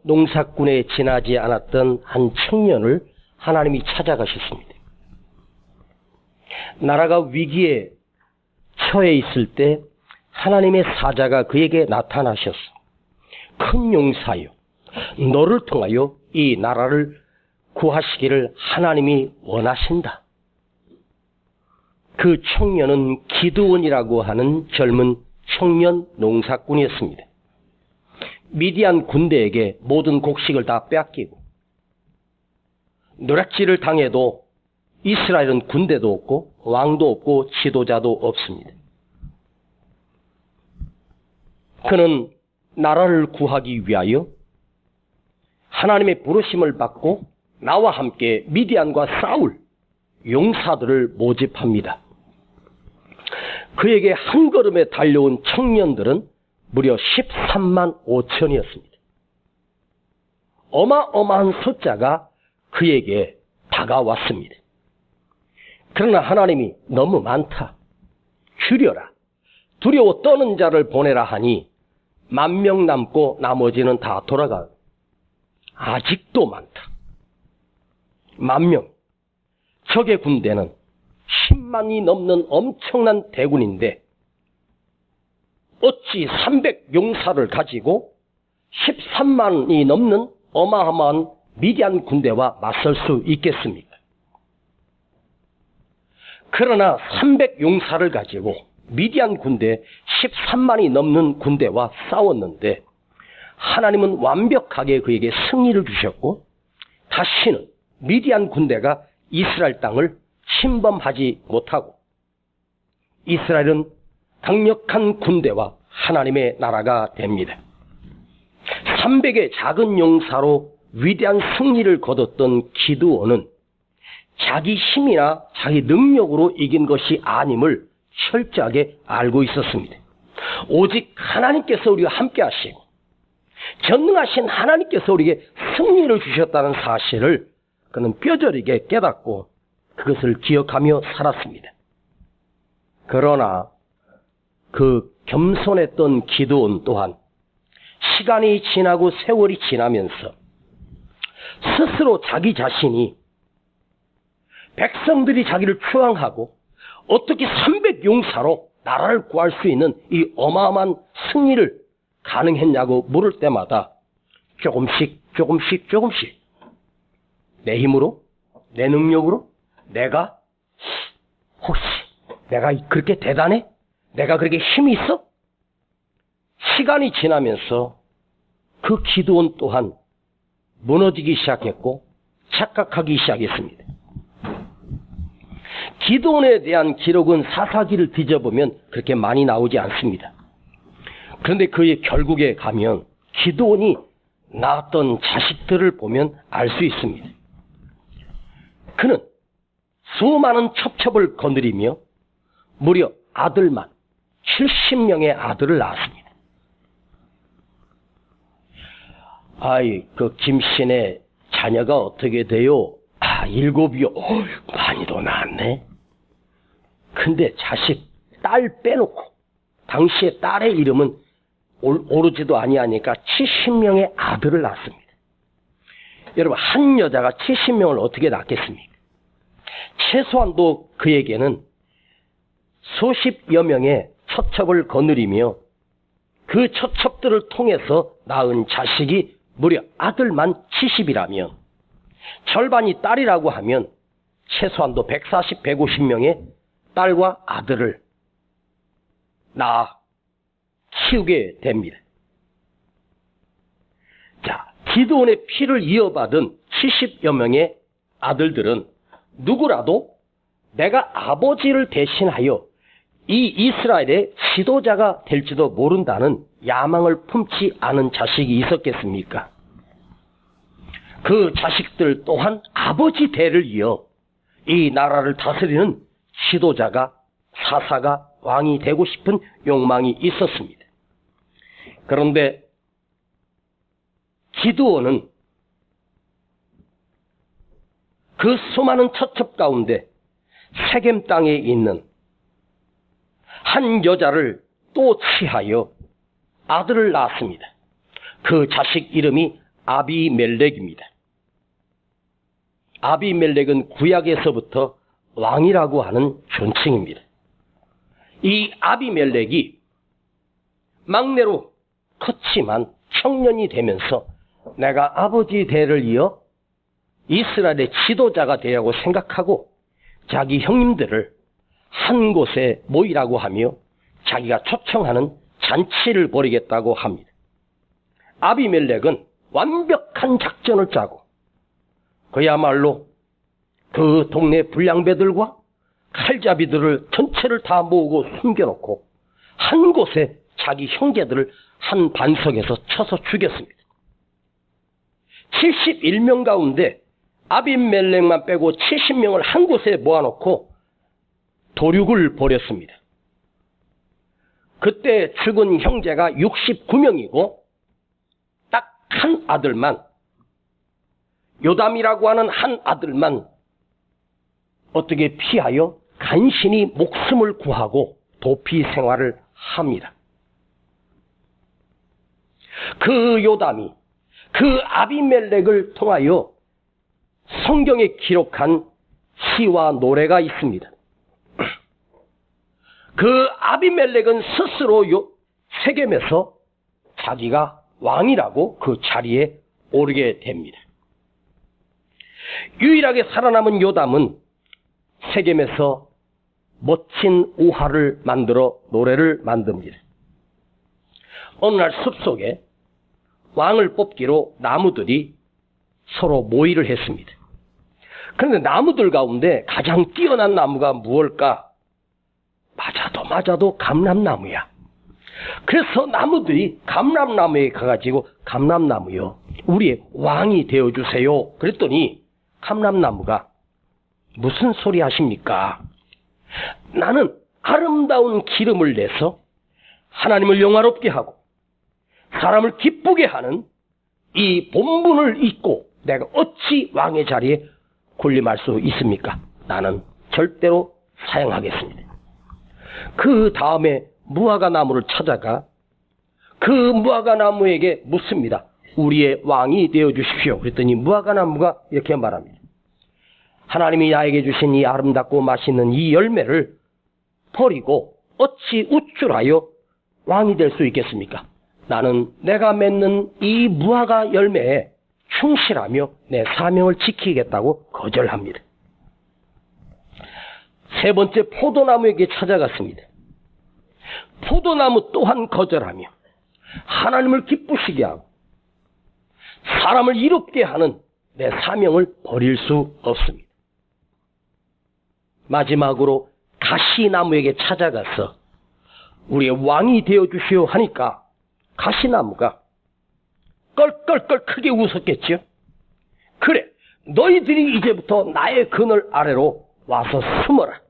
농사꾼에 지나지 않았던 한 청년을 하나님이 찾아가셨습니다. 나라가 위기에 처해 있을 때 하나님의 사자가 그에게 나타나셨어. 큰 용사여, 너를 통하여 이 나라를 구하시기를 하나님이 원하신다. 그 청년은 기드온이라고 하는 젊은 청년 농사꾼이었습니다. 미디안 군대에게 모든 곡식을 다 빼앗기고 노략질을 당해도 이스라엘은 군대도 없고 왕도 없고 지도자도 없습니다. 그는 나라를 구하기 위하여 하나님의 부르심을 받고 나와 함께 미디안과 싸울 용사들을 모집합니다. 그에게 한 걸음에 달려온 청년들은 무려 13만 5천이었습니다. 어마어마한 숫자가 그에게 다가왔습니다. 그러나 하나님이 너무 많다. 줄여라. 두려워 떠는 자를 보내라 하니 10,000명 남고 나머지는 다 돌아가. 아직도 많다. 10,000명. 적의 군대는 10만이 넘는 엄청난 대군인데 어찌 300용사를 가지고 13만이 넘는 어마어마한 미디안 군대와 맞설 수 있겠습니까? 그러나 300용사를 가지고 미디안 군대 13만이 넘는 군대와 싸웠는데 하나님은 완벽하게 그에게 승리를 주셨고 다시는 미디안 군대가 이스라엘 땅을 침범하지 못하고 이스라엘은 강력한 군대와 하나님의 나라가 됩니다. 300의 작은 용사로 위대한 승리를 거뒀던 기드온은 자기 힘이나 자기 능력으로 이긴 것이 아님을 철저하게 알고 있었습니다. 오직 하나님께서 우리와 함께 하시고 전능하신 하나님께서 우리에게 승리를 주셨다는 사실을 그는 뼈저리게 깨닫고 그것을 기억하며 살았습니다. 그러나 그 겸손했던 기드온 또한 시간이 지나고 세월이 지나면서 스스로 자기 자신이 백성들이 자기를 추앙하고 어떻게 300용사로 나라를 구할 수 있는 이 어마어마한 승리를 가능했냐고 물을 때마다 조금씩 내 힘으로, 내 능력으로, 혹시 내가 그렇게 대단해? 내가 그렇게 힘이 있어? 시간이 지나면서 그 기드온 또한 무너지기 시작했고 착각하기 시작했습니다. 기드온에 대한 기록은 사사기를 뒤져보면 그렇게 많이 나오지 않습니다. 그런데 그의 결국에 가면 기드온이 낳았던 자식들을 보면 알 수 있습니다. 그는 수많은 첩첩을 거느리며 무려 아들만 70명의 아들을 낳았습니다. 그 김씨네 자녀가 어떻게 돼요? 7이요. 많이도 낳았네. 근데 딸 빼놓고 당시에 딸의 이름은 오르지도 아니하니까 70명의 아들을 낳습니다. 여러분, 한 여자가 70명을 어떻게 낳겠습니까? 최소한도 그에게는 수십여 명의 첩첩을 거느리며 그 첩첩들을 통해서 낳은 자식이 무려 아들만 70이라면 절반이 딸이라고 하면 최소한도 140, 150명의 딸과 아들을 낳아 키우게 됩니다. 자, 기드온의 피를 이어받은 70여 명의 아들들은 누구라도 내가 아버지를 대신하여 이 이스라엘의 지도자가 될지도 모른다는 야망을 품지 않은 자식이 있었겠습니까? 그 자식들 또한 아버지 대를 이어 이 나라를 다스리는 지도자가, 사사가, 왕이 되고 싶은 욕망이 있었습니다. 그런데 기드온은 그 수많은 첩첩 가운데 세겜 땅에 있는 한 여자를 또 취하여 아들을 낳았습니다. 그 자식 이름이 아비멜렉입니다. 아비멜렉은 구약에서부터 왕이라고 하는 존칭입니다. 이 아비멜렉이 막내로 컸지만 청년이 되면서 내가 아버지 대를 이어 이스라엘의 지도자가 되라고 생각하고 자기 형님들을 한 곳에 모이라고 하며 자기가 초청하는 잔치를 벌이겠다고 합니다. 아비멜렉은 완벽한 작전을 짜고 그야말로 그 동네 불량배들과 칼잡이들을 전체를 다 모으고 숨겨놓고 한 곳에 자기 형제들을 한 반석에서 쳐서 죽였습니다. 71명 가운데 아비멜렉만 빼고 70명을 한 곳에 모아놓고 도륙을 벌였습니다. 그때 죽은 형제가 69명이고 딱 한 아들만, 요담이라고 하는 한 아들만 어떻게 피하여 간신히 목숨을 구하고 도피 생활을 합니다. 그 요담이 그 아비멜렉을 통하여 성경에 기록한 시와 노래가 있습니다. 그 아비멜렉은 스스로 세겜에서 자기가 왕이라고 그 자리에 오르게 됩니다. 유일하게 살아남은 요담은 세겜에서 멋진 우화를 만들어 노래를 만듭니다. 어느 날 숲속에 왕을 뽑기로 나무들이 서로 모의를 했습니다. 그런데 나무들 가운데 가장 뛰어난 나무가 무엇일까? 맞아도 감람나무야. 그래서 나무들이 감람나무에 가가지고 감람나무요, 우리의 왕이 되어주세요. 그랬더니 감람나무가 무슨 소리 하십니까? 나는 아름다운 기름을 내서 하나님을 영화롭게 하고 사람을 기쁘게 하는 이 본분을 잊고 내가 어찌 왕의 자리에 군림할 수 있습니까? 나는 절대로 사양하겠습니다. 그 다음에 무화과 나무를 찾아가 그 무화과 나무에게 묻습니다. 우리의 왕이 되어 주십시오. 그랬더니 무화과 나무가 이렇게 말합니다. 하나님이 나에게 주신 이 아름답고 맛있는 이 열매를 버리고 어찌 우쭐하여 왕이 될 수 있겠습니까? 나는 내가 맺는 이 무화과 열매에 충실하며 내 사명을 지키겠다고 거절합니다. 세 번째, 포도나무에게 찾아갔습니다. 포도나무 또한 거절하며 하나님을 기쁘시게 하고 사람을 이롭게 하는 내 사명을 버릴 수 없습니다. 마지막으로 가시나무에게 찾아가서 우리의 왕이 되어주시오 하니까 가시나무가 껄껄껄 크게 웃었겠지요. 그래, 너희들이 이제부터 나의 그늘 아래로 와서 숨어라.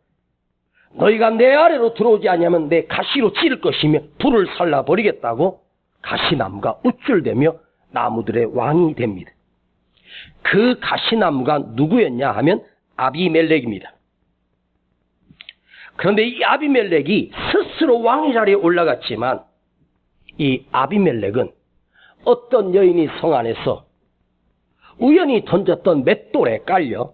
너희가 내 아래로 들어오지 않으면 내 가시로 찌를 것이며 불을 살라버리겠다고 가시나무가 우쭐대며 나무들의 왕이 됩니다. 그 가시나무가 누구였냐 하면 아비멜렉입니다. 그런데 이 아비멜렉이 스스로 왕의 자리에 올라갔지만 이 아비멜렉은 어떤 여인이 성 안에서 우연히 던졌던 맷돌에 깔려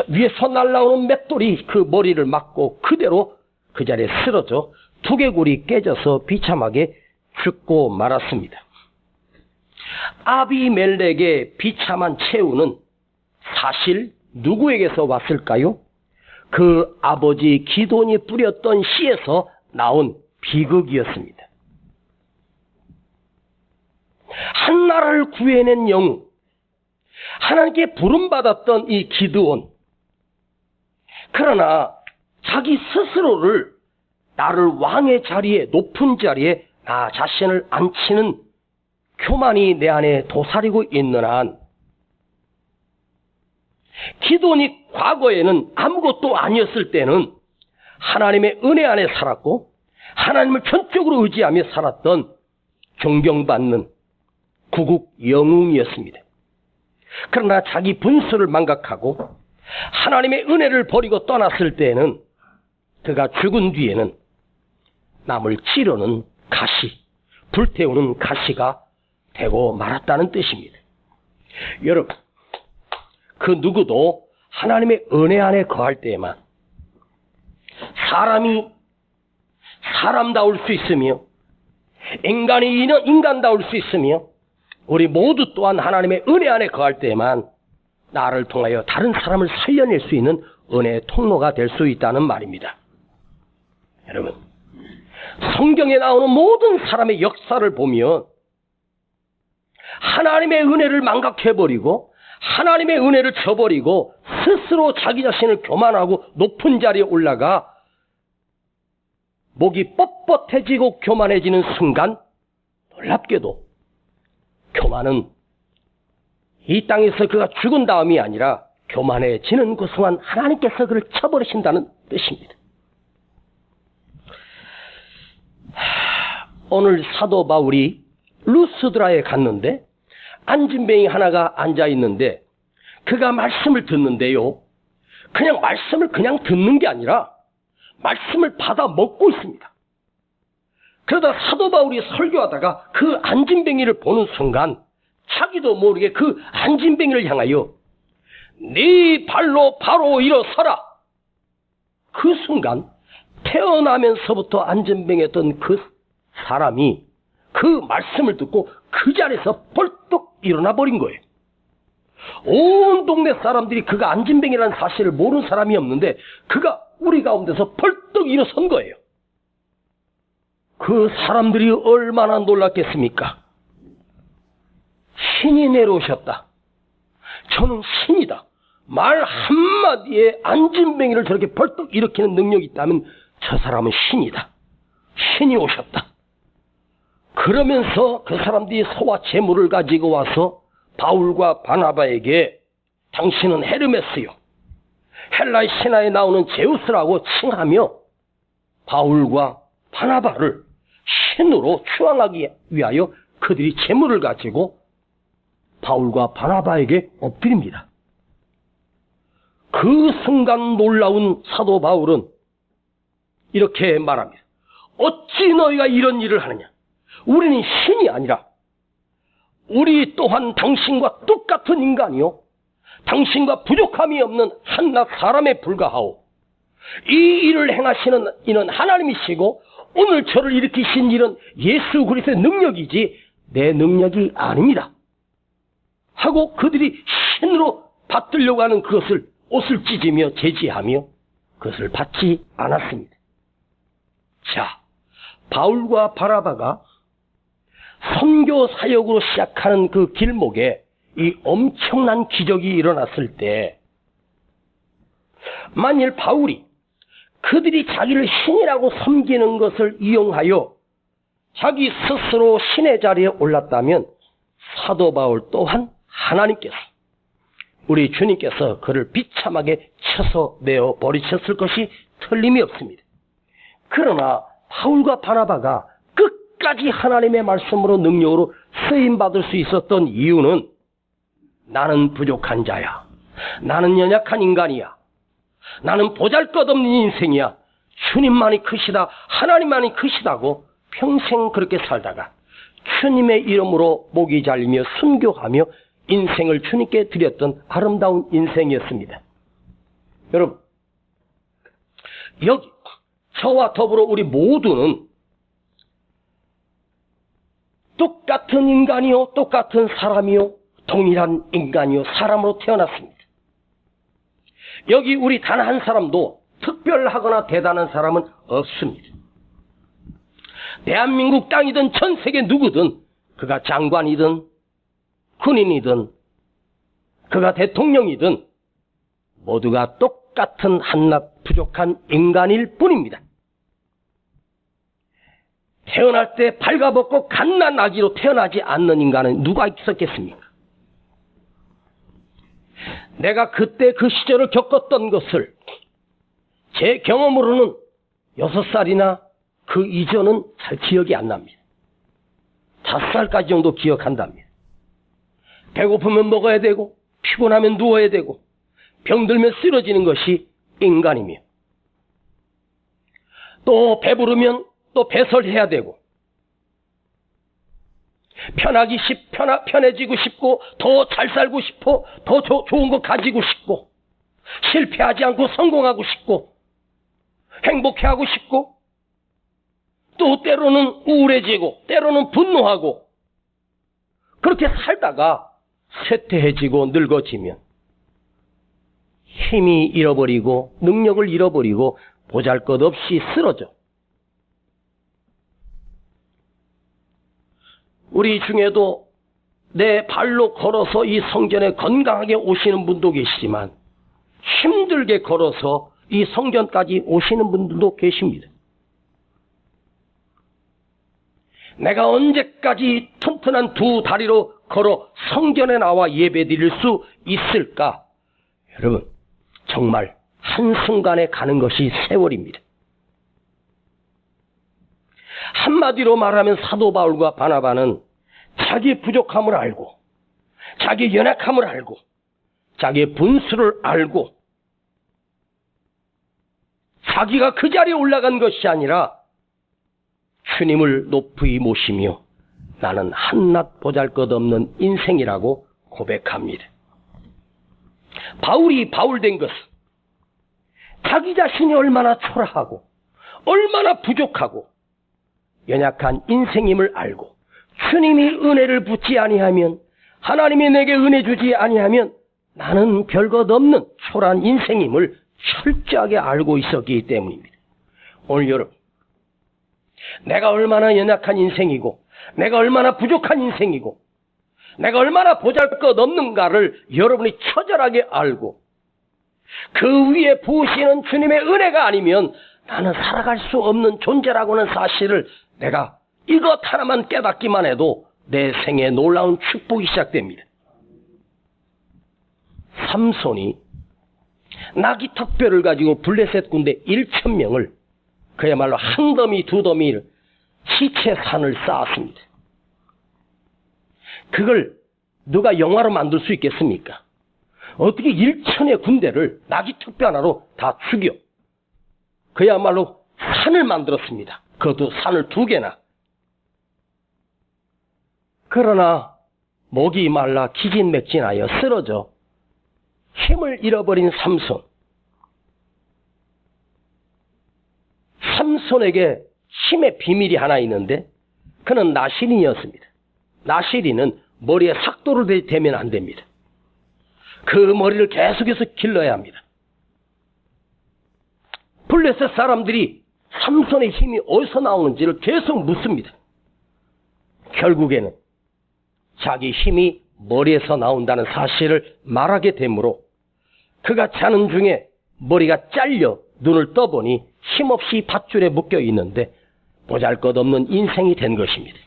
위에서 날라오는 맷돌이 그 머리를 맞고 그대로 그 자리에 쓰러져 두개골이 깨져서 비참하게 죽고 말았습니다. 아비멜렉의 비참한 최후는 사실 누구에게서 왔을까요? 그 아버지 기돈이 뿌렸던 씨에서 나온 비극이었습니다. 한 나라를 구해낸 영웅, 하나님께 부름받았던 이 기드온, 그러나 자기 스스로를 나를 왕의 자리에, 높은 자리에 나 자신을 앉히는 교만이 내 안에 도사리고 있는 한, 기드온이 과거에는 아무것도 아니었을 때는 하나님의 은혜 안에 살았고 하나님을 전적으로 의지하며 살았던 존경받는 구국 영웅이었습니다. 그러나 자기 분수를 망각하고 하나님의 은혜를 버리고 떠났을 때에는 그가 죽은 뒤에는 남을 찌르는 가시, 불태우는 가시가 되고 말았다는 뜻입니다. 여러분, 그 누구도 하나님의 은혜 안에 거할 때에만 사람이 사람다울 수 있으며 인간이 인간다울 수 있으며 우리 모두 또한 하나님의 은혜 안에 거할 때에만 나를 통하여 다른 사람을 살려낼 수 있는 은혜의 통로가 될 수 있다는 말입니다. 여러분, 성경에 나오는 모든 사람의 역사를 보면 하나님의 은혜를 망각해버리고 하나님의 은혜를 저버리고 스스로 자기 자신을 교만하고 높은 자리에 올라가 목이 뻣뻣해지고 교만해지는 순간 놀랍게도 교만은 이 땅에서 그가 죽은 다음이 아니라 교만해지는 그 순간 하나님께서 그를 쳐버리신다는 뜻입니다. 오늘 사도 바울이 루스드라에 갔는데 안진뱅이 하나가 앉아있는데 그가 말씀을 듣는데요. 그냥 말씀을 그냥 듣는 게 아니라 말씀을 받아 먹고 있습니다. 그러다 사도 바울이 설교하다가 그 안진뱅이를 보는 순간 자기도 모르게 그 안진뱅이를 향하여 네 발로 바로 일어서라. 그 순간 태어나면서부터 안진뱅이였던 그 사람이 그 말씀을 듣고 그 자리에서 벌떡 일어나 버린 거예요. 온 동네 사람들이 그가 안진뱅이라는 사실을 모르는 사람이 없는데 그가 우리 가운데서 벌떡 일어선 거예요. 그 사람들이 얼마나 놀랐겠습니까? 신이 내려오셨다. 저는 신이다. 말 한마디에 안진뱅이를 저렇게 벌떡 일으키는 능력이 있다면 저 사람은 신이다. 신이 오셨다. 그러면서 그 사람들이 소와 제물을 가지고 와서 바울과 바나바에게 당신은 헤르메스요, 헬라의 신화에 나오는 제우스라고 칭하며 바울과 바나바를 신으로 추앙하기 위하여 그들이 제물을 가지고 바울과 바나바에게 엎드립니다. 그 순간 놀라운 사도 바울은 이렇게 말합니다. 어찌 너희가 이런 일을 하느냐? 우리는 신이 아니라 우리 또한 당신과 똑같은 인간이요, 당신과 부족함이 없는 한낱 사람에 불과하오. 이 일을 행하시는 이는 하나님이시고 오늘 저를 일으키신 일은 예수 그리스도의 능력이지 내 능력이 아닙니다. 하고 그들이 신으로 받들려고 하는 그것을 옷을 찢으며 제지하며 그것을 받지 않았습니다. 자, 바울과 바나바가 선교 사역으로 시작하는 그 길목에 이 엄청난 기적이 일어났을 때 만일 바울이 그들이 자기를 신이라고 섬기는 것을 이용하여 자기 스스로 신의 자리에 올랐다면 사도 바울 또한 하나님께서, 우리 주님께서 그를 비참하게 쳐서 내어 버리셨을 것이 틀림이 없습니다. 그러나 바울과 바나바가 끝까지 하나님의 말씀으로 능력으로 쓰임받을 수 있었던 이유는 나는 부족한 자야, 나는 연약한 인간이야, 나는 보잘것없는 인생이야, 주님만이 크시다, 하나님만이 크시다고 평생 그렇게 살다가 주님의 이름으로 목이 잘리며 순교하며 인생을 주님께 드렸던 아름다운 인생이었습니다. 여러분, 여기 저와 더불어 우리 모두는 똑같은 인간이요, 똑같은 사람이요, 동일한 인간이요, 사람으로 태어났습니다. 여기 우리 단 한 사람도 특별하거나 대단한 사람은 없습니다. 대한민국 땅이든 전 세계 누구든, 그가 장관이든 군인이든 그가 대통령이든 모두가 똑같은 한낱 부족한 인간일 뿐입니다. 태어날 때 발가벗고 갓난 아기로 태어나지 않는 인간은 누가 있었겠습니까? 내가 그때 그 시절을 겪었던 것을 제 경험으로는 6살이나 그 이전은 잘 기억이 안 납니다. 5살까지 정도 기억한답니다. 배고프면 먹어야 되고 피곤하면 누워야 되고 병들면 쓰러지는 것이 인간이며, 또 배부르면 또 배설해야 되고 편해지고 싶고, 더 잘 살고 싶어, 더 좋은 거 가지고 싶고, 실패하지 않고 성공하고 싶고, 행복해하고 싶고, 또 때로는 우울해지고, 때로는 분노하고, 그렇게 살다가 쇠퇴해지고 늙어지면 힘이 잃어버리고 능력을 잃어버리고 보잘것없이 쓰러져. 우리 중에도 내 발로 걸어서 이 성전에 건강하게 오시는 분도 계시지만 힘들게 걸어서 이 성전까지 오시는 분들도 계십니다. 내가 언제까지 튼튼한 두 다리로 걸어 성전에 나와 예배드릴 수 있을까? 여러분, 정말 한순간에 가는 것이 세월입니다. 한마디로 말하면 사도 바울과 바나바는 자기의 부족함을 알고, 자기의 연약함을 알고, 자기의 분수를 알고, 자기가 그 자리에 올라간 것이 아니라 주님을 높이 모시며 나는 한낱 보잘것없는 인생이라고 고백합니다. 바울이 바울된 것은 자기 자신이 얼마나 초라하고 얼마나 부족하고 연약한 인생임을 알고 주님이 은혜를 붓지 아니하면, 하나님이 내게 은혜 주지 아니하면 나는 별것 없는 초라한 인생임을 철저하게 알고 있었기 때문입니다. 오늘 여러분, 내가 얼마나 연약한 인생이고, 내가 얼마나 부족한 인생이고, 내가 얼마나 보잘것없는가를 여러분이 처절하게 알고, 그 위에 부으시는 주님의 은혜가 아니면 나는 살아갈 수 없는 존재라고는 사실을 내가 이것 하나만 깨닫기만 해도 내 생에 놀라운 축복이 시작됩니다. 삼손이 나귀 턱뼈를 가지고 블레셋 군대 1,000명을 그야말로 한 더미 두 더미를 시체산을 쌓았습니다. 그걸 누가 영화로 만들 수 있겠습니까? 어떻게 1,000의 군대를 나귀 턱뼈 하나로 다 죽여? 그야말로 산을 만들었습니다. 그것도 산을 2개나. 그러나 목이 말라 기진맥진하여 쓰러져 힘을 잃어버린 삼손. 삼손에게 힘의 비밀이 하나 있는데 그는 나시린이었습니다. 나시린은 머리에 삭도를 대면 안 됩니다. 그 머리를 계속해서 길러야 합니다. 블레셋 사람들이 삼손의 힘이 어디서 나오는지를 계속 묻습니다. 결국에는 자기 힘이 머리에서 나온다는 사실을 말하게 되므로 그가 자는 중에 머리가 잘려 눈을 떠보니 힘없이 밧줄에 묶여 있는데 보잘것없는 인생이 된 것입니다.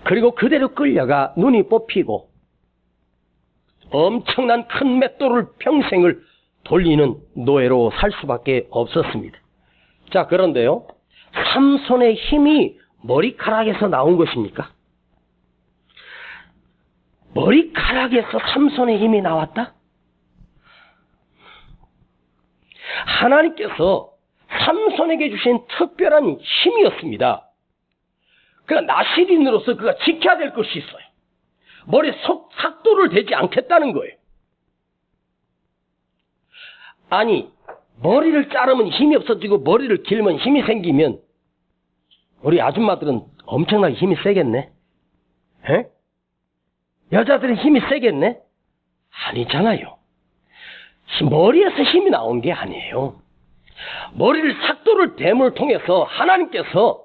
그리고 그대로 끌려가 눈이 뽑히고 엄청난 큰 맷돌을 평생을 돌리는 노예로 살 수밖에 없었습니다. 자, 그런데요, 삼손의 힘이 머리카락에서 나온 것입니까? 머리카락에서 삼손의 힘이 나왔다? 하나님께서 삼손에게 주신 특별한 힘이었습니다. 그러니까 나시린으로서 그가 지켜야 될 것이 있어요. 머리에 삭도를 대지 않겠다는 거예요. 아니, 머리를 자르면 힘이 없어지고 머리를 길면 힘이 생기면 우리 아줌마들은 엄청나게 힘이 세겠네? 에? 여자들은 힘이 세겠네? 아니잖아요. 머리에서 힘이 나온 게 아니에요. 머리를 삭도를 댐을 통해서 하나님께서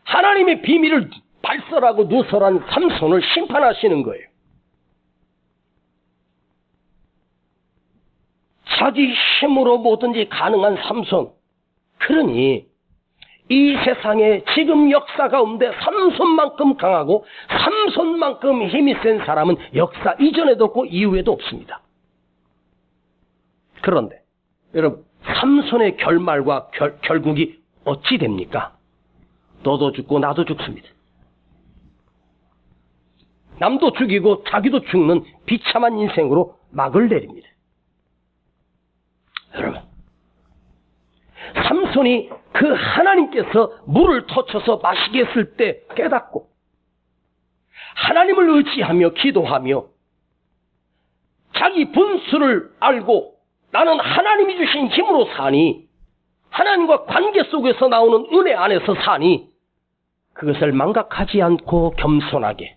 하나님의 비밀을 발설하고 누설한 삼손을 심판하시는 거예요. 자기 힘으로 뭐든지 가능한 삼손. 그러니 이 세상에 지금 역사 가운데 삼손만큼 강하고 삼손만큼 힘이 센 사람은 역사 이전에도 없고 이후에도 없습니다. 그런데 여러분, 삼손의 결말과 결국이 어찌 됩니까? 너도 죽고 나도 죽습니다. 남도 죽이고 자기도 죽는 비참한 인생으로 막을 내립니다. 여러분, 삼손이 그 하나님께서 물을 터쳐서 마시게 했을 때 깨닫고 하나님을 의지하며 기도하며 자기 분수를 알고 나는 하나님이 주신 힘으로 사니, 하나님과 관계 속에서 나오는 은혜 안에서 사니, 그것을 망각하지 않고 겸손하게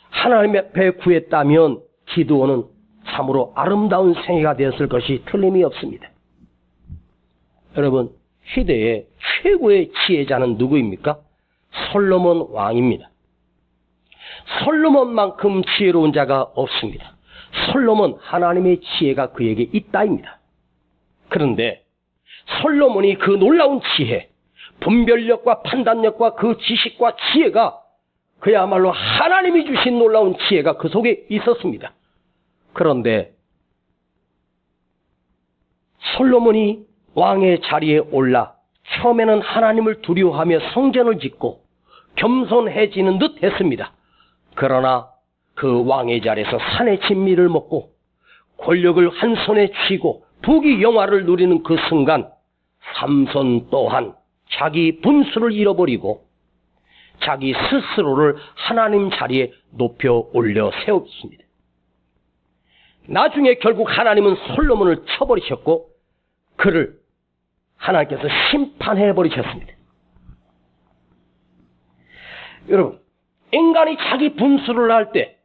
하나님 앞에 구했다면 기드온은 참으로 아름다운 생애가 되었을 것이 틀림이 없습니다. 여러분, 시대의 최고의 지혜자는 누구입니까? 솔로몬 왕입니다. 솔로몬만큼 지혜로운 자가 없습니다. 솔로몬, 하나님의 지혜가 그에게 있다입니다. 그런데 솔로몬이 그 놀라운 지혜, 분별력과 판단력과 그 지식과 지혜가 그야말로 하나님이 주신 놀라운 지혜가 그 속에 있었습니다. 그런데 솔로몬이 왕의 자리에 올라 처음에는 하나님을 두려워하며 성전을 짓고 겸손해지는 듯 했습니다. 그러나 그 왕의 자리에서 산의 진미를 먹고 권력을 한 손에 쥐고 부귀 영화를 누리는 그 순간 삼손 또한 자기 분수를 잃어버리고 자기 스스로를 하나님 자리에 높여 올려 세웠습니다. 나중에 결국 하나님은 솔로몬을 쳐버리셨고 그를 하나님께서 심판해버리셨습니다. 여러분, 인간이 자기 분수를 할 때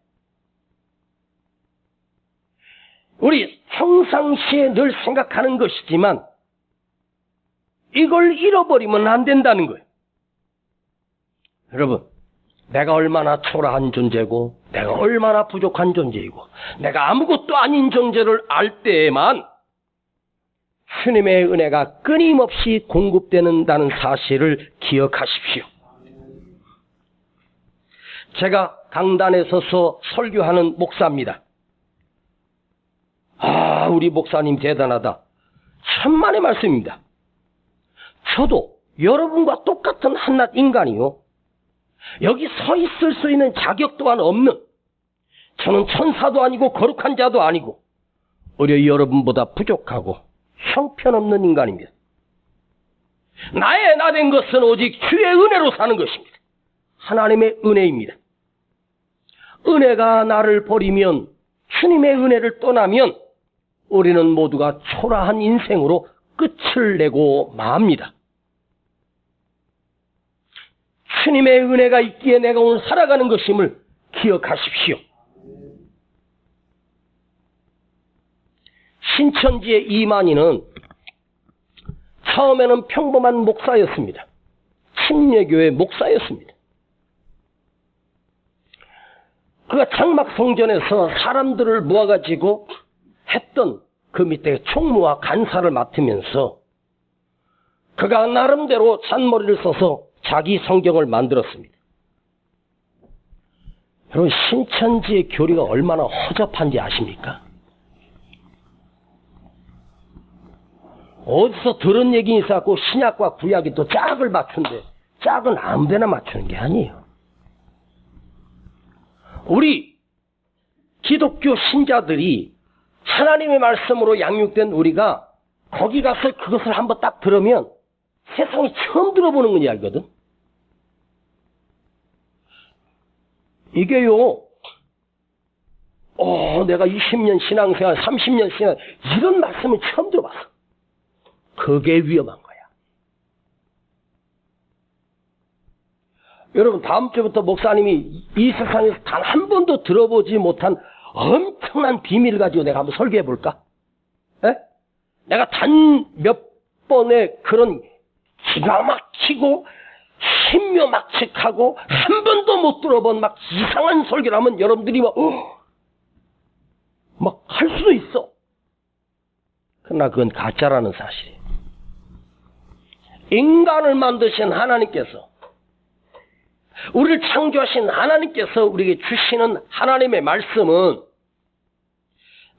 우리 평상시에 늘 생각하는 것이지만 이걸 잃어버리면 안 된다는 거예요. 여러분, 내가 얼마나 초라한 존재고 내가 얼마나 부족한 존재이고 내가 아무것도 아닌 존재를 알 때에만 주님의 은혜가 끊임없이 공급되는다는 사실을 기억하십시오. 제가 강단에 서서 설교하는 목사입니다. 우리 목사님 대단하다. 천만의 말씀입니다. 저도 여러분과 똑같은 한낱 인간이요. 여기 서 있을 수 있는 자격 또한 없는, 저는 천사도 아니고 거룩한 자도 아니고 오히려 여러분보다 부족하고 형편없는 인간입니다. 나의 나된 것은 오직 주의 은혜로 사는 것입니다. 하나님의 은혜입니다. 은혜가 나를 버리면, 주님의 은혜를 떠나면 우리는 모두가 초라한 인생으로 끝을 내고 맙니다. 주님의 은혜가 있기에 내가 오늘 살아가는 것임을 기억하십시오. 신천지의 이만희는 처음에는 평범한 목사였습니다. 침례교회 목사였습니다. 그가 장막성전에서 사람들을 모아가지고 했던 그 밑에 총무와 간사를 맡으면서 그가 나름대로 잔머리를 써서 자기 성경을 만들었습니다. 여러분, 신천지의 교리가 얼마나 허접한지 아십니까? 어디서 들은 얘기 있어갖고 신약과 구약이 또 짝을 맞춘데 짝은 아무데나 맞추는 게 아니에요. 우리 기독교 신자들이 하나님의 말씀으로 양육된 우리가 거기 가서 그것을 한번 딱 들으면 세상이 처음 들어보는 건 이야기거든. 이게요, 내가 20년 신앙생활, 30년 신앙, 이런 말씀은 처음 들어봤어. 그게 위험한 거야. 여러분, 다음 주부터 목사님이 이 세상에서 단 한 번도 들어보지 못한 엄청난 비밀을 가지고 내가 한번 설교해 볼까? 내가 단 몇 번의 그런 기가 막히고 신묘막측하고 한 번도 못 들어본 막 이상한 설교를 하면 여러분들이 막 할 수도 있어. 그러나 그건 가짜라는 사실이에요. 인간을 만드신 하나님께서, 우리를 창조하신 하나님께서 우리에게 주시는 하나님의 말씀은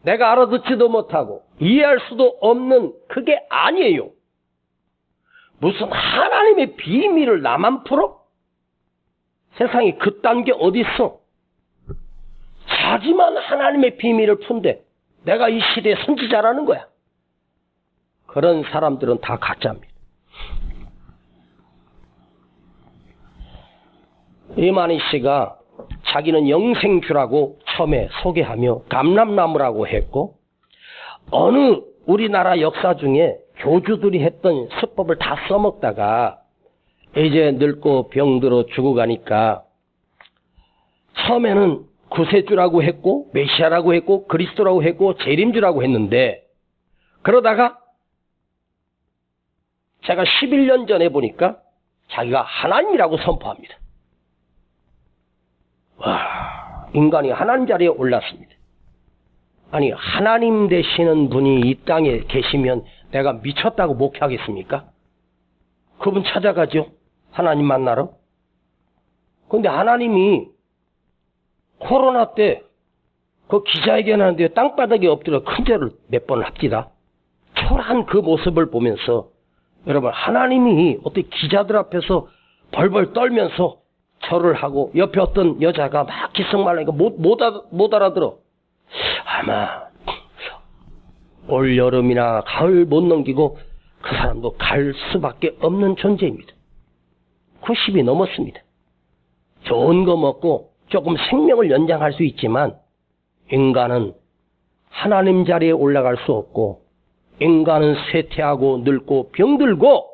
내가 알아듣지도 못하고 이해할 수도 없는 그게 아니에요. 무슨 하나님의 비밀을 나만 풀어? 세상에 그딴 게 어디 있어? 자기만 하나님의 비밀을 푼대. 내가 이 시대의 선지자라는 거야. 그런 사람들은 다 가짜입니다. 이만희 씨가 자기는 영생주라고 처음에 소개하며 감람나무라고 했고, 어느 우리나라 역사 중에 교주들이 했던 수법을 다 써먹다가 이제 늙고 병들어 죽어가니까 처음에는 구세주라고 했고 메시아라고 했고 그리스도라고 했고 재림주라고 했는데, 그러다가 제가 11년 전에 보니까 자기가 하나님이라고 선포합니다. 와, 인간이 하나님 자리에 올랐습니다. 아니, 하나님 되시는 분이 이 땅에 계시면 내가 미쳤다고 목회하겠습니까? 그분 찾아가죠. 하나님 만나러. 근데 하나님이 코로나 때 그 기자회견 하는데 땅바닥에 엎드려 큰절을 몇 번 합디다. 초라한 그 모습을 보면서 여러분, 하나님이 어떻게 기자들 앞에서 벌벌 떨면서 절을 하고 옆에 어떤 여자가 막 기성말하니까 못 알아들어. 아마 올 여름이나 가을 못 넘기고 그 사람도 갈 수밖에 없는 존재입니다. 90이 넘었습니다. 좋은 거 먹고 조금 생명을 연장할 수 있지만 인간은 하나님 자리에 올라갈 수 없고, 인간은 쇠퇴하고 늙고 병들고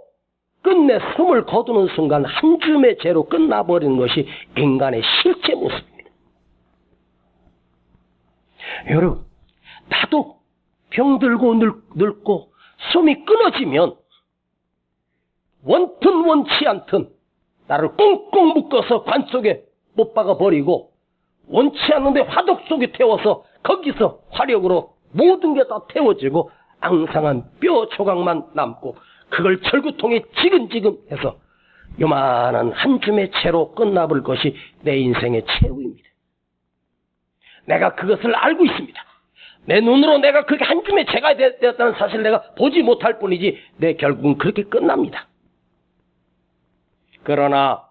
끝내 숨을 거두는 순간 한 줌의 죄로 끝나버리는 것이 인간의 실제 모습입니다. 여러분, 나도 병들고 늙고 숨이 끊어지면 원튼 원치 않든 나를 꽁꽁 묶어서 관 속에 못 박아버리고, 원치 않는데 화덕 속에 태워서 거기서 화력으로 모든 게 다 태워지고 앙상한 뼈 조각만 남고 그걸 절구통에 지근지근 해서 요만한 한 줌의 채로 끝나볼 것이 내 인생의 최후입니다. 내가 그것을 알고 있습니다. 내 눈으로 내가 그렇게 한 줌의 채가 되었다는 사실을 내가 보지 못할 뿐이지 내 결국은 그렇게 끝납니다. 그러나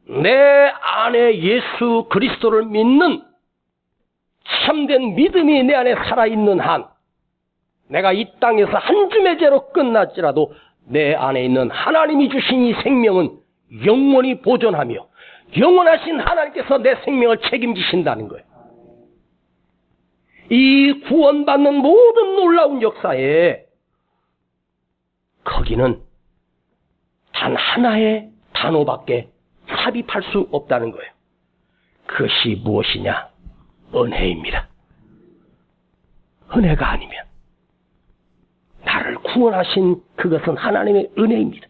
내 안에 예수 그리스도를 믿는 참된 믿음이 내 안에 살아있는 한, 내가 이 땅에서 한 줌의 죄로 끝났지라도 내 안에 있는 하나님이 주신 이 생명은 영원히 보존하며 영원하신 하나님께서 내 생명을 책임지신다는 거예요. 이 구원받는 모든 놀라운 역사에 거기는 단 하나의 단어밖에 삽입할 수 없다는 거예요. 그것이 무엇이냐? 은혜입니다. 은혜가 아니면, 나를 구원하신 그것은 하나님의 은혜입니다.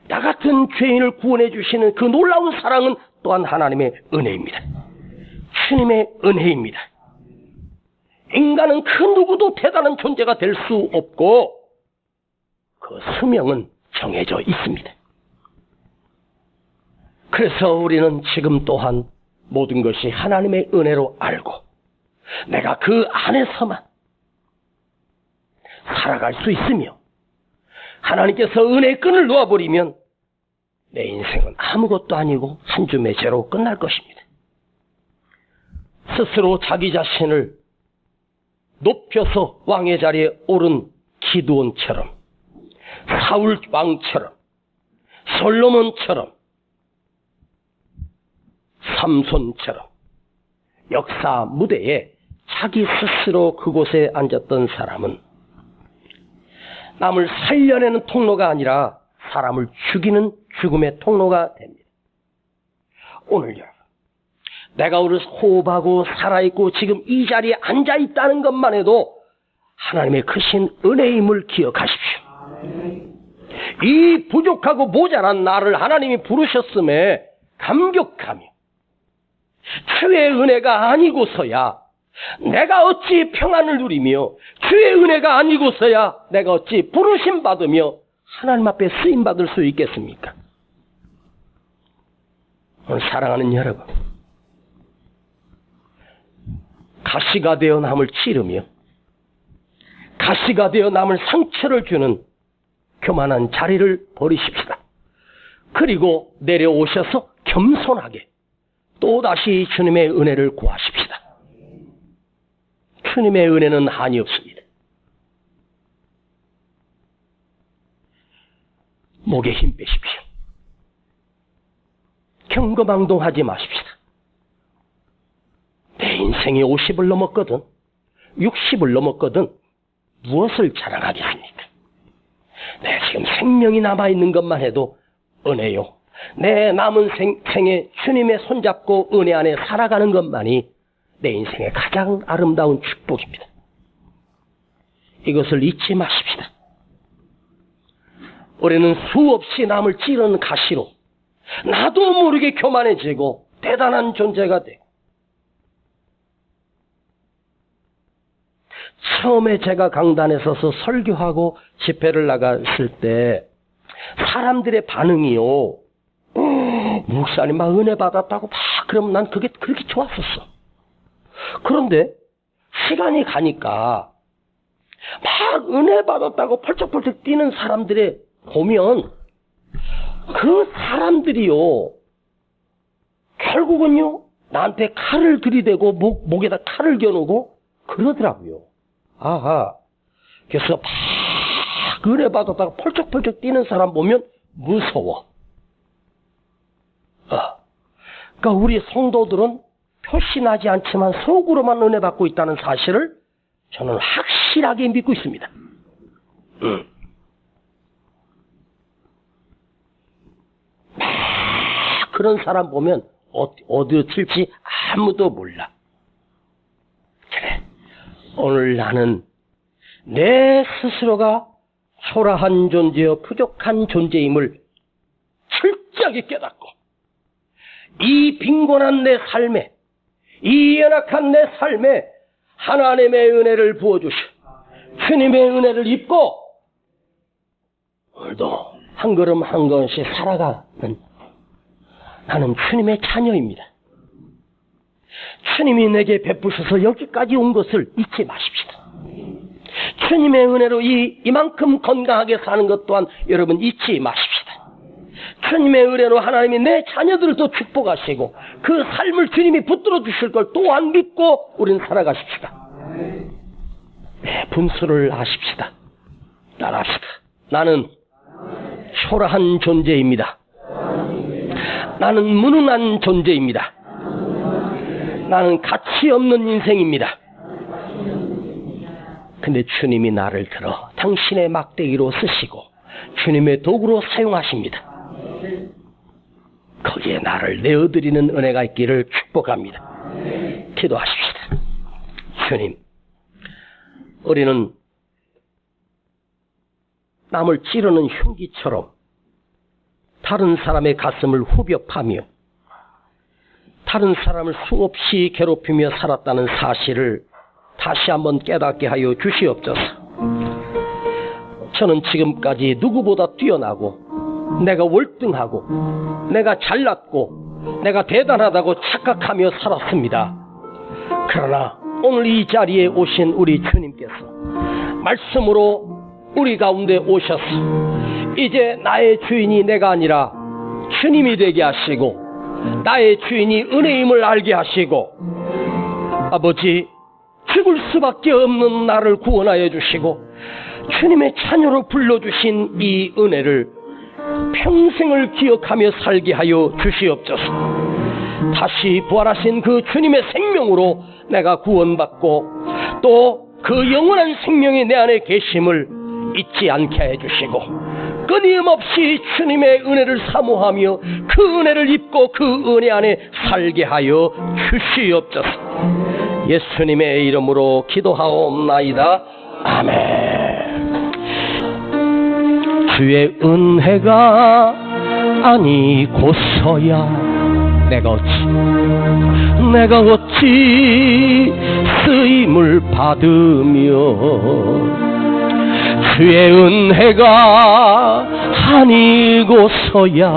나 같은 죄인을 구원해 주시는 그 놀라운 사랑은 또한 하나님의 은혜입니다. 주님의 은혜입니다. 인간은 그 누구도 대단한 존재가 될 수 없고 그 수명은 정해져 있습니다. 그래서 우리는 지금 또한 모든 것이 하나님의 은혜로 알고 내가 그 안에서만 살아갈 수 있으며, 하나님께서 은혜의 끈을 놓아버리면 내 인생은 아무것도 아니고 한 줌의 죄로 끝날 것입니다. 스스로 자기 자신을 높여서 왕의 자리에 오른 기드온처럼, 사울 왕처럼, 솔로몬처럼, 삼손처럼 역사 무대에 자기 스스로 그곳에 앉았던 사람은 남을 살려내는 통로가 아니라 사람을 죽이는 죽음의 통로가 됩니다. 오늘 여러분, 내가 오늘 호흡하고 살아있고 지금 이 자리에 앉아있다는 것만 해도 하나님의 크신 은혜임을 기억하십시오. 이 부족하고 모자란 나를 하나님이 부르셨음에 감격하며, 주의 은혜가 아니고서야 내가 어찌 평안을 누리며, 주의 은혜가 아니고서야 내가 어찌 부르심 받으며 하나님 앞에 쓰임 받을 수 있겠습니까? 오늘 사랑하는 여러분, 가시가 되어 남을 찌르며 가시가 되어 남을 상처를 주는 교만한 자리를 버리십시다. 그리고 내려오셔서 겸손하게 또다시 주님의 은혜를 구하십시다. 주님의 은혜는 한이 없습니다. 목에 힘 빼십시오. 경거망동하지 마십시다. 생이 50을 넘었거든 60을 넘었거든 무엇을 자랑하겠습니까? 내 지금 생명이 남아있는 것만 해도 은혜요. 내 남은 생에 주님의 손잡고 은혜 안에 살아가는 것만이 내 인생의 가장 아름다운 축복입니다. 이것을 잊지 마십시다. 우리는 수없이 남을 찌르는 가시로 나도 모르게 교만해지고 대단한 존재가 되고 처음에 제가 강단에 서서 설교하고 집회를 나갔을 때 사람들의 반응이요. 목사님 막 은혜 받았다고 막 그러면 난 그게 그렇게 좋았었어. 그런데 시간이 가니까 막 은혜 받았다고 펄쩍펄쩍 뛰는 사람들의 보면 그 사람들이요. 결국은요. 나한테 칼을 들이대고 목에다 칼을 겨누고 그러더라고요. 아하. 그래서 막 은혜 받았다가 펄쩍펄쩍 뛰는 사람 보면 무서워. 그러니까 우리 성도들은 표시나지 않지만 속으로만 은혜 받고 있다는 사실을 저는 확실하게 믿고 있습니다. 막 그런 사람 보면 어디로 튈지 아무도 몰라. 그래. 오늘 나는 내 스스로가 초라한 존재여 부족한 존재임을 철저하게 깨닫고 이 빈곤한 내 삶에 이 연약한 내 삶에 하나님의 은혜를 부어주시 주님의 은혜를 입고 오늘도 한 걸음 한 걸음씩 살아가는 나는 주님의 자녀입니다. 주님이 내게 베푸셔서 여기까지 온 것을 잊지 마십시다. 주님의 은혜로 이만큼 건강하게 사는 것 또한 여러분 잊지 마십시다. 주님의 은혜로 하나님이 내 자녀들을 또 축복하시고 그 삶을 주님이 붙들어 주실 걸 또한 믿고 우리는 살아가십시다. 네, 분수를 아십시다. 따라합시다. 나는 초라한 존재입니다. 나는 무능한 존재입니다. 나는 가치 없는 인생입니다. 근데 주님이 나를 들어 당신의 막대기로 쓰시고 주님의 도구로 사용하십니다. 거기에 나를 내어드리는 은혜가 있기를 축복합니다. 기도하십시다. 주님, 우리는 남을 찌르는 흉기처럼 다른 사람의 가슴을 후벼 파며 다른 사람을 수없이 괴롭히며 살았다는 사실을 다시 한번 깨닫게 하여 주시옵소서. 저는 지금까지 누구보다 뛰어나고 내가 월등하고 내가 잘났고 내가 대단하다고 착각하며 살았습니다. 그러나 오늘 이 자리에 오신 우리 주님께서 말씀으로 우리 가운데 오셔서 이제 나의 주인이 내가 아니라 주님이 되게 하시고 나의 주인이 은혜임을 알게 하시고 아버지 죽을 수밖에 없는 나를 구원하여 주시고 주님의 자녀로 불러주신 이 은혜를 평생을 기억하며 살게 하여 주시옵소서. 다시 부활하신 그 주님의 생명으로 내가 구원받고 또 그 영원한 생명이 내 안에 계심을 잊지 않게 해주시고 끊임없이 주님의 은혜를 사모하며 그 은혜를 입고 그 은혜 안에 살게 하여 주시옵소서. 예수님의 이름으로 기도하옵나이다. 아멘. 주의 은혜가 아니고서야 내가 어찌 쓰임을 받으며 주의 은혜가 아니고서야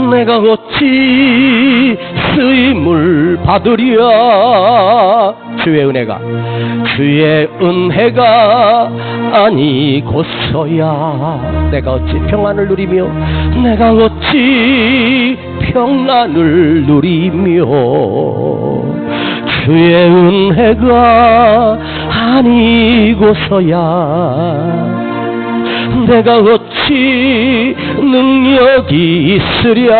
내가 어찌 쓰임을 받으랴. 주의 은혜가 아니고서야 내가 어찌 평안을 누리며 내가 어찌 평안을 누리며 주의 은혜가 아니고서야 내가 어찌 능력이 있으랴.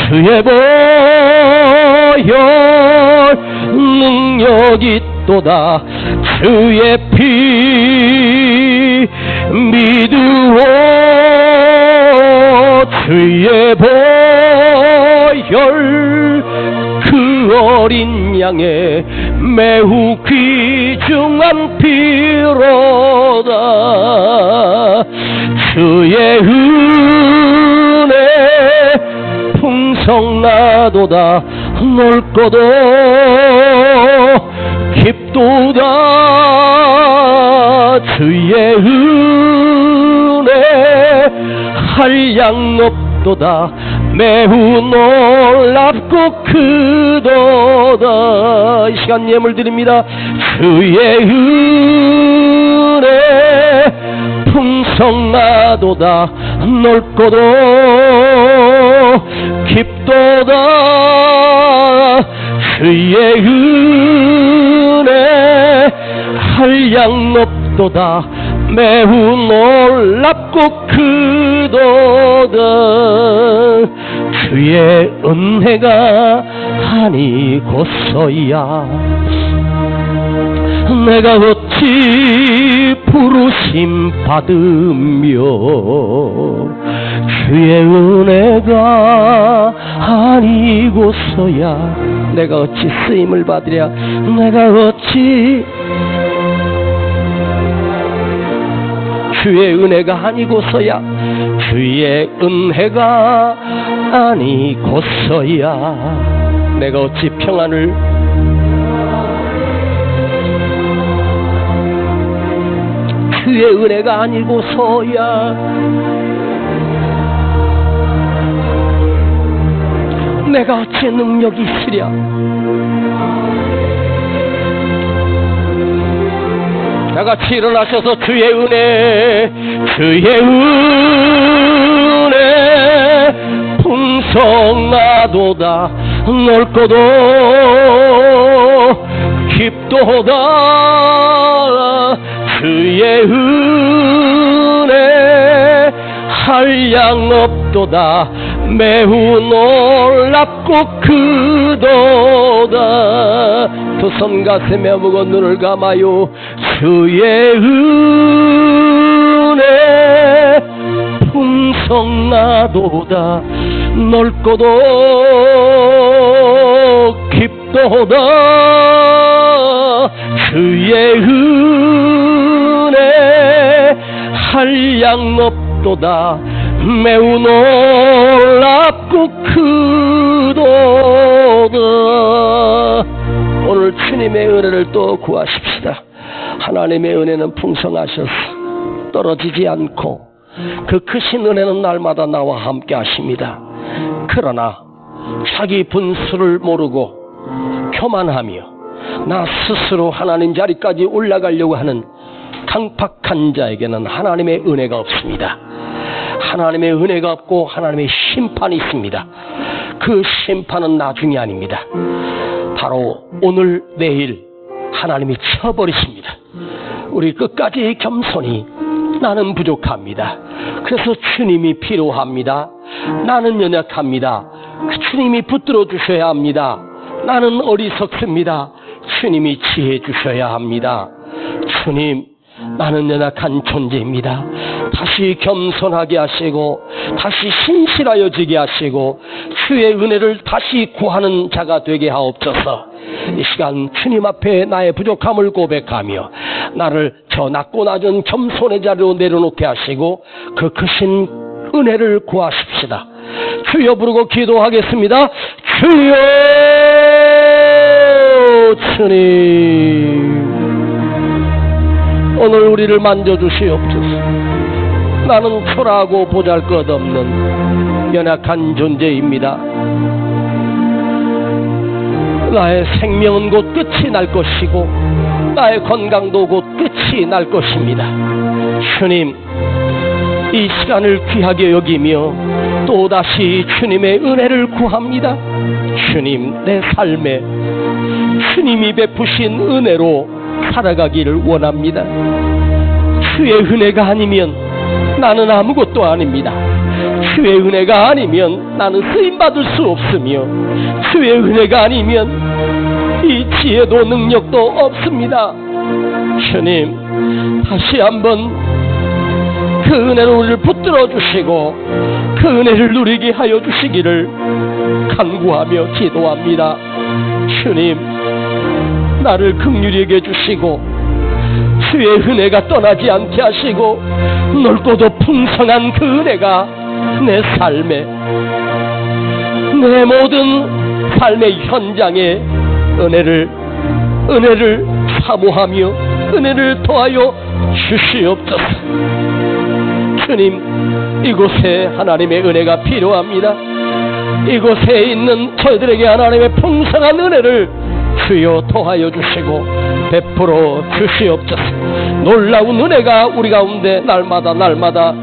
주의 열 능력이 있도다. 주의 피 믿으오. 주의 보혈 그 어린 양의 매우 귀중한 피로다. 주의 은혜 풍성하도다. 넓고도 깊도다. 주의 은혜 한량 없도다. 매우 놀랍고 크도다. 이 시간 예물 드립니다. 주의 은혜 풍성하도다. 넓고도 깊도다. 주의 은혜 한량 없도다. 매우 놀랍고 크도다. 주의 은혜가 아니고서야 내가 어찌 부르심 받으며 주의 은혜가 아니고서야 내가 어찌 쓰임을 받으랴. 내가 어찌 주의 은혜가 아니고서야 주의 은혜가 아니고서야 내가 어찌 평안을 주의 은혜가 아니고서야 내가 어찌 능력이 있으랴. 다같이 일어나셔서 주의 은혜 풍성하도다. 넓고도 깊도다. 주의 은혜 한량 없도다. 매우 놀랍고 크도다. 두 손 가슴에 묻고 눈을 감아요. 주의 은혜 풍성하도다. 넓고도 깊도다. 주의 은혜 한량 없도다. 매우 놀랍고 크도다. 오늘 주님의 은혜를 또 구하십시다. 하나님의 은혜는 풍성하셔서 떨어지지 않고 그 크신 은혜는 날마다 나와 함께 하십니다. 그러나 자기 분수를 모르고 교만하며 나 스스로 하나님 자리까지 올라가려고 하는 강팍한 자에게는 하나님의 은혜가 없습니다. 하나님의 은혜가 없고 하나님의 심판이 있습니다. 그 심판은 나중이 아닙니다. 바로 오늘 내일 하나님이 쳐버리십니다. 우리 끝까지 겸손히 나는 부족합니다. 그래서 주님이 필요합니다. 나는 연약합니다. 주님이 붙들어 주셔야 합니다. 나는 어리석습니다. 주님이 지혜 주셔야 합니다. 주님, 나는 연약한 존재입니다. 다시 겸손하게 하시고 다시 신실하여지게 하시고 주의 은혜를 다시 구하는 자가 되게 하옵소서. 이 시간 주님 앞에 나의 부족함을 고백하며 나를 저 낮고 낮은 겸손의 자리로 내려놓게 하시고 그 크신 은혜를 구하십시다. 주여 부르고 기도하겠습니다. 주여, 주님, 오늘 우리를 만져주시옵소서. 나는 초라하고 보잘것없는 연약한 존재입니다. 나의 생명은 곧 끝이 날 것이고 나의 건강도 곧 끝이 날 것입니다. 주님, 이 시간을 귀하게 여기며 또다시 주님의 은혜를 구합니다. 주님, 내 삶에 주님이 베푸신 은혜로 살아가기를 원합니다. 주의 은혜가 아니면 나는 아무것도 아닙니다. 주의 은혜가 아니면 나는 쓰임받을 수 없으며 주의 은혜가 아니면 이 지혜도 능력도 없습니다. 주님, 다시 한번 그 은혜로 우리를 붙들어 주시고 그 은혜를 누리게 하여 주시기를 간구하며 기도합니다. 주님, 나를 긍휼히 여겨 주시고 주의 은혜가 떠나지 않게 하시고 넓고도 풍성한 그 은혜가 내 삶에, 내 모든 삶의 현장에 은혜를 사모하며 은혜를 더하여 주시옵소서. 주님, 이곳에 하나님의 은혜가 필요합니다. 이곳에 있는 저희들에게 하나님의 풍성한 은혜를 주여 더하여 주시고 베풀어 주시옵소서. 놀라운 은혜가 우리 가운데 날마다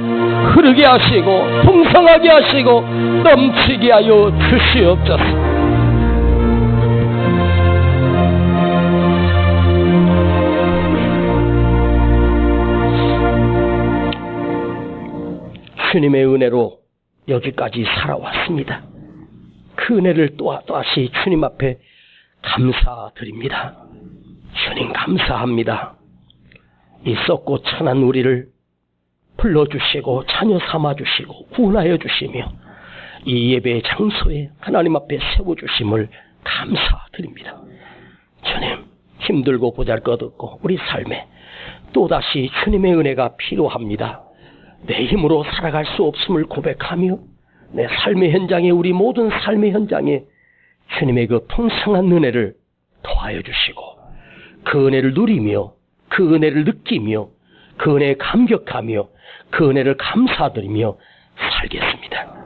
흐르게 하시고 풍성하게 하시고 넘치게 하여 주시옵소서. 주님의 은혜로 여기까지 살아왔습니다. 그 은혜를 또다시 주님 앞에 감사드립니다. 주님 감사합니다. 이 썩고 천한 우리를 불러주시고 자녀 삼아주시고 구원하여 주시며 이 예배의 장소에 하나님 앞에 세워주심을 감사드립니다. 주님, 힘들고 보잘것없고 우리 삶에 또다시 주님의 은혜가 필요합니다. 내 힘으로 살아갈 수 없음을 고백하며 내 삶의 현장에, 우리 모든 삶의 현장에 주님의 그 풍성한 은혜를 더하여 주시고 그 은혜를 누리며 그 은혜를 느끼며 그 은혜에 감격하며 그 은혜를 감사드리며 살겠습니다.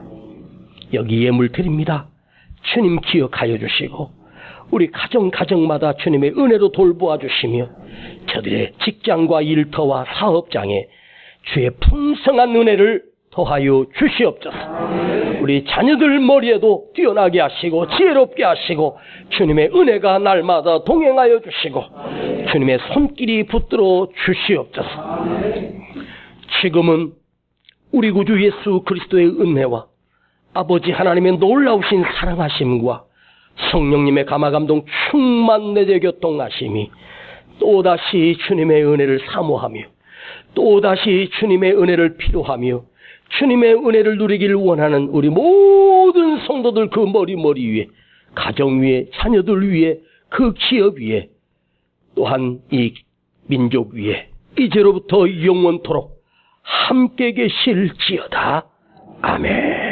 여기 예물 드립니다. 주님 기억하여 주시고 우리 가정마다 주님의 은혜로 돌보아 주시며 저들의 직장과 일터와 사업장에 주의 풍성한 은혜를 더하여 주시옵소서. 우리 자녀들 머리에도 뛰어나게 하시고 지혜롭게 하시고 주님의 은혜가 날마다 동행하여 주시고 주님의 손길이 붙들어 주시옵소서. 지금은 우리 구주 예수 그리스도의 은혜와 아버지 하나님의 놀라우신 사랑하심과 성령님의 감화감동 충만 내재 교통하심이 또다시 주님의 은혜를 사모하며 또다시 주님의 은혜를 필요하며 주님의 은혜를 누리기를 원하는 우리 모든 성도들 그 머리 위에, 가정 위에, 자녀들 위에, 그 기업 위에, 또한 이 민족 위에 이제로부터 영원토록 함께 계실지어다. 아멘.